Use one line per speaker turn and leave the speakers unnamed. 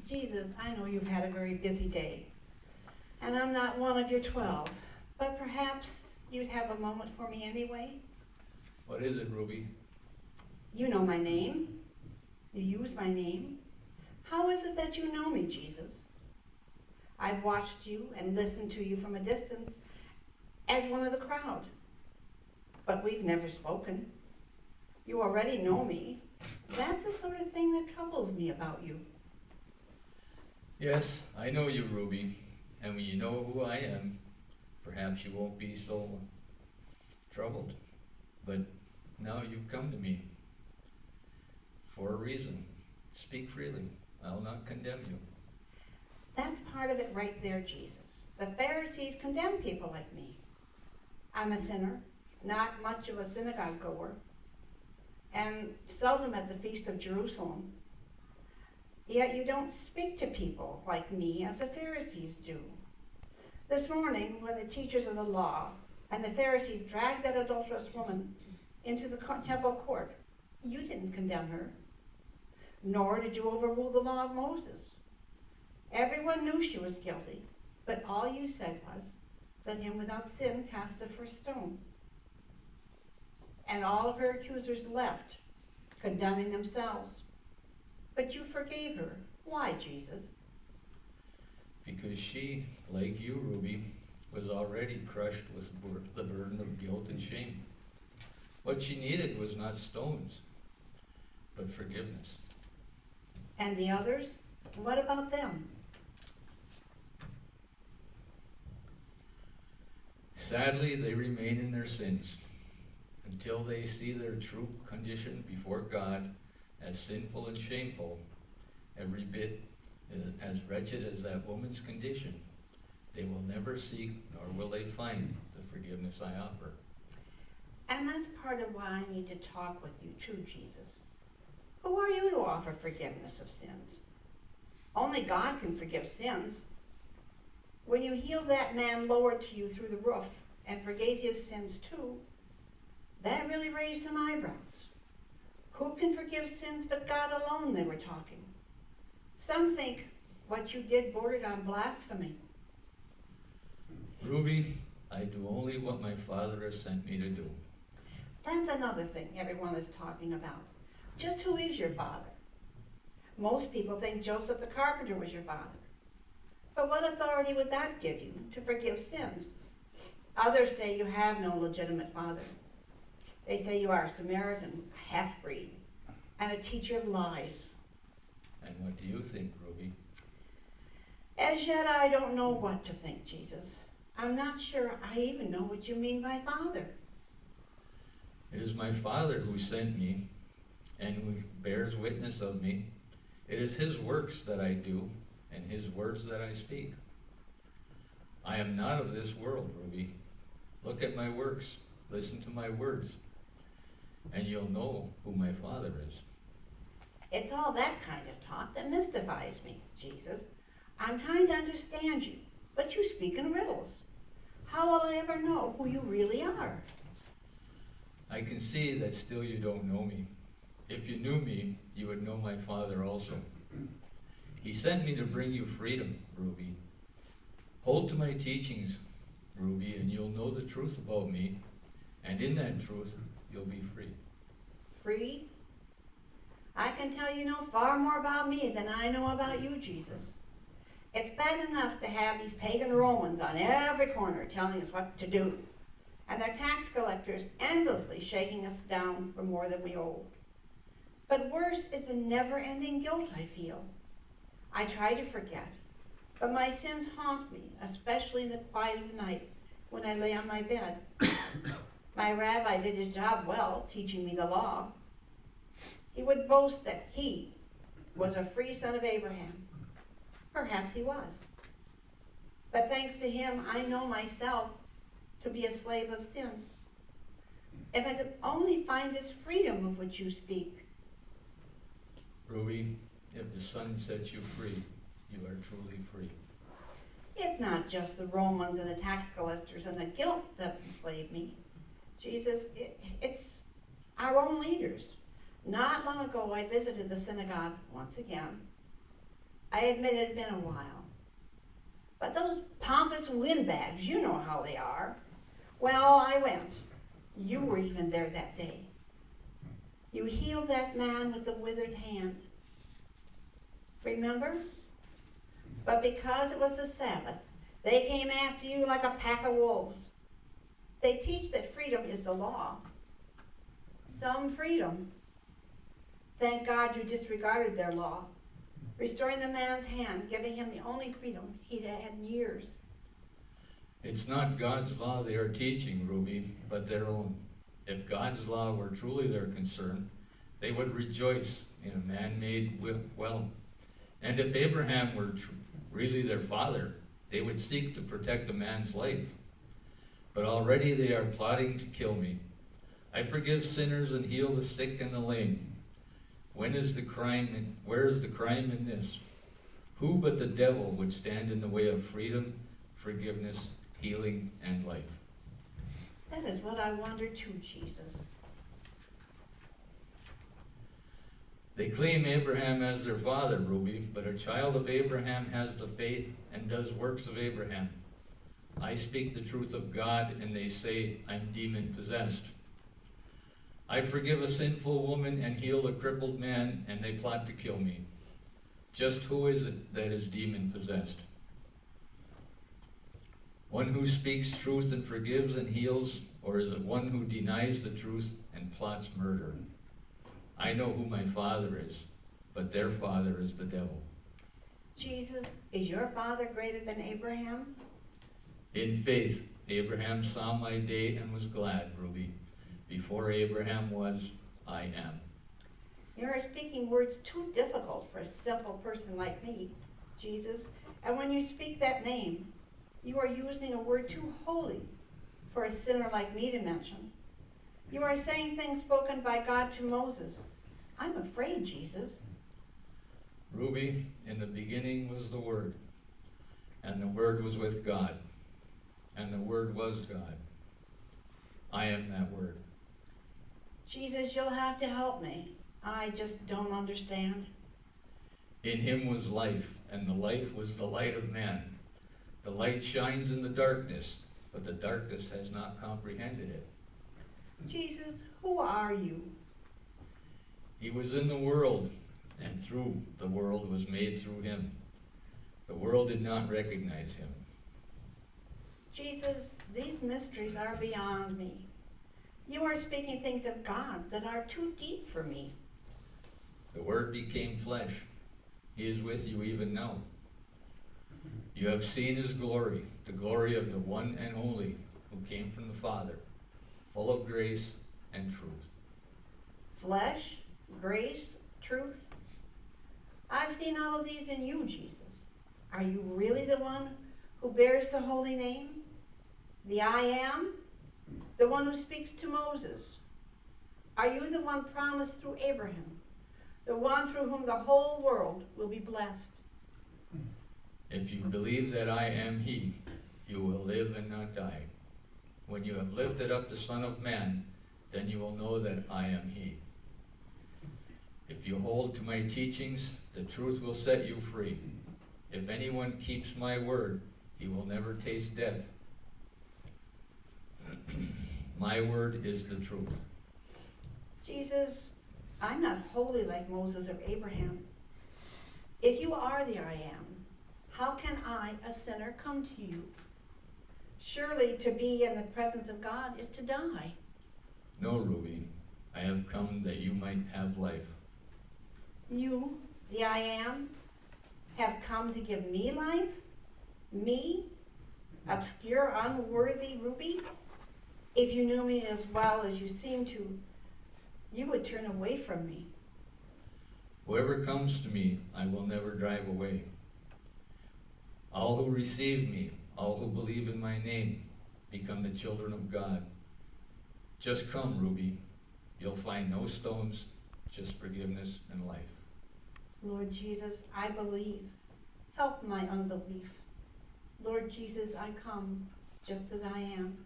Jesus, I know you've had a very busy day, and I'm not one of your 12, but perhaps you'd have a moment for me anyway?
What is it, Ruby?
You know my name. You use my name. How is it that you know me, Jesus? I've watched you and listened to you from a distance as one of the crowd, but we've never spoken. You already know me. That's the sort of thing that troubles me about you.
Yes, I know you, Ruby, and when you know who I am, perhaps you won't be so troubled. But now you've come to me for a reason. Speak freely. I'll not condemn you.
That's part of it right there, Jesus. The Pharisees condemn people like me. I'm a sinner, not much of a synagogue goer, and seldom at the Feast of Jerusalem. Yet you don't speak to people like me as the Pharisees do. This morning, when the teachers of the law and the Pharisees dragged that adulterous woman into the temple court, you didn't condemn her, nor did you overrule the law of Moses. Everyone knew she was guilty, but all you said was, "Let him without sin cast the first stone." And all of her accusers left, condemning themselves. But you forgave her. Why, Jesus?
Because she, like you, Ruby, was already crushed with the burden of guilt and shame. What she needed was not stones, but forgiveness.
And the others? What about them?
Sadly, they remain in their sins until they see their true condition before God as sinful and shameful, every bit as wretched as that woman's condition. They will never seek, nor will they find, the forgiveness I offer.
And that's part of why I need to talk with you too, Jesus. Who are you to offer forgiveness of sins? Only God can forgive sins. When you healed that man lowered to you through the roof and forgave his sins too, that really raised some eyebrows. Who can forgive sins but God alone, they were talking. Some think what you did bordered on blasphemy.
Ruby, I do only what my Father has sent me to do.
That's another thing everyone is talking about. Just who is your father? Most people think Joseph the carpenter was your father. But what authority would that give you to forgive sins? Others say you have no legitimate father. They say you are a Samaritan, a half-breed, and a teacher of lies.
And what do you think, Ruby?
As yet, I don't know what to think, Jesus. I'm not sure I even know what you mean by father.
It is my Father who sent me and who bears witness of me. It is his works that I do and his words that I speak. I am not of this world, Ruby. Look at my works, listen to my words, and you'll know who my Father is.
It's all that kind of talk that mystifies me, Jesus. I'm trying to understand you, but you speak in riddles. How will I ever know who you really are?
I can see that still you don't know me. If you knew me, you would know my Father also. He sent me to bring you freedom, Ruby. Hold to my teachings, Ruby, and you'll know the truth about me, and in that truth, you'll be free.
Free? I can tell you know far more about me than I know about you, Jesus. It's bad enough to have these pagan Romans on every corner telling us what to do, and their tax collectors endlessly shaking us down for more than we owe. But worse is the never-ending guilt I feel. I try to forget, but my sins haunt me, especially in the quiet of the night when I lay on my bed. My rabbi did his job well, teaching me the law. He would boast that he was a free son of Abraham. Perhaps he was. But thanks to him, I know myself to be a slave of sin. If I could only find this freedom of which you speak.
Ruby, if the Son sets you free, you are truly free.
It's not just the Romans and the tax collectors and the guilt that enslave me. Jesus, it's our own leaders. Not long ago, I visited the synagogue once again. I admit it had been a while. But those pompous windbags, you know how they are. Well, I went. You were even there that day. You healed that man with the withered hand. Remember? But because it was the Sabbath, they came after you like a pack of wolves. They teach that freedom is the law. Some freedom. Thank God you disregarded their law, restoring the man's hand, giving him the only freedom he'd had in years.
It's not God's law they are teaching, Ruby, but their own. If God's law were truly their concern, they would rejoice in a man made well. And if Abraham were really their father, they would seek to protect a man's life. But already they are plotting to kill me. I forgive sinners and heal the sick and the lame. Where is the crime in this? Who but the devil would stand in the way of freedom, forgiveness, healing, and life?
That is what I wonder too, Jesus.
They claim Abraham as their father, Ruby, but a child of Abraham has the faith and does works of Abraham. I speak the truth of God, and they say I'm demon-possessed. I forgive a sinful woman and heal a crippled man, and they plot to kill me. Just who is it that is demon-possessed? One who speaks truth and forgives and heals, or is it one who denies the truth and plots murder? I know who my father is, but their father is the devil.
Jesus, is your father greater than Abraham?
In faith, Abraham saw my day and was glad, Ruby. Before Abraham was, I am.
You are speaking words too difficult for a simple person like me, Jesus. And when you speak that name, you are using a word too holy for a sinner like me to mention. You are saying things spoken by God to Moses. I'm afraid, Jesus.
Ruby, in the beginning was the Word, and the Word was with God, and the Word was God. I am that Word.
Jesus, you'll have to help me. I just don't understand.
In him was life, and the life was the light of man. The light shines in the darkness, but the darkness has not comprehended it.
Jesus, who are you?
He was in the world, and through the world was made through him. The world did not recognize him.
Jesus, these mysteries are beyond me. You are speaking things of God that are too deep for me.
The Word became flesh. He is with you even now. You have seen his glory, the glory of the one and only who came from the Father, full of grace and truth.
Flesh, grace, truth. I've seen all of these in you, Jesus. Are you really the one who bears the holy name? The I am? The one who speaks to Moses? Are you the one promised through Abraham? The one through whom the whole world will be blessed?
If you believe that I am he, you will live and not die. When you have lifted up the Son of Man, then you will know that I am he. If you hold to my teachings, the truth will set you free. If anyone keeps my word, he will never taste death. My word is the truth.
Jesus, I'm not holy like Moses or Abraham. If you are the I am, how can I, a sinner, come to you? Surely to be in the presence of God is to die.
No, Ruby, I have come that you might have life.
You, the I am, have come to give me life? Me? Obscure, unworthy Ruby? If you knew me as well as you seem to, you would turn away from me.
Whoever comes to me, I will never drive away. All who receive me, all who believe in my name, become the children of God. Just come, Ruby. You'll find no stones, just forgiveness and life.
Lord Jesus, I believe. Help my unbelief. Lord Jesus, I come just as I am.